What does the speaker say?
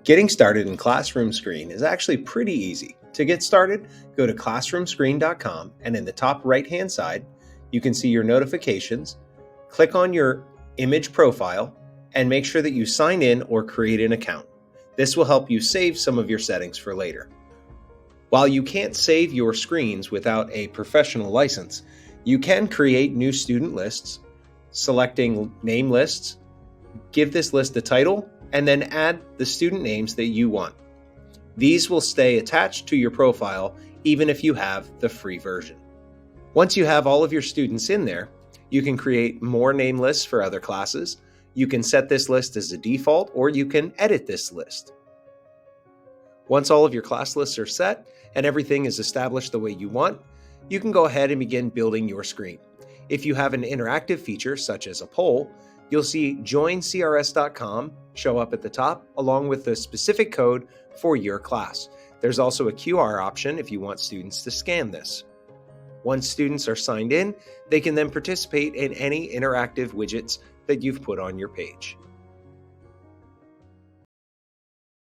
Getting started in Classroom Screen is actually pretty easy. To get started, go to classroomscreen.com and in the top right-hand side, you can see your notifications. Click on your image profile and make sure that you sign in or create an account. This will help you save some of your settings for later. While you can't save your screens without a professional license, you can create new student lists, selecting name lists, give this list a title, and then add the student names that you want. These will stay attached to your profile even if you have the free version. Once you have all of your students in there, you can create more name lists for other classes. You can set this list as a default, or you can edit this list. Once all of your class lists are set and everything is established the way you want, you can go ahead and begin building your screen. If you have an interactive feature such as a poll, you'll see joincrs.com show up at the top along with the specific code for your class. There's also a QR option if you want students to scan this. Once students are signed in, they can then participate in any interactive widgets that you've put on your page.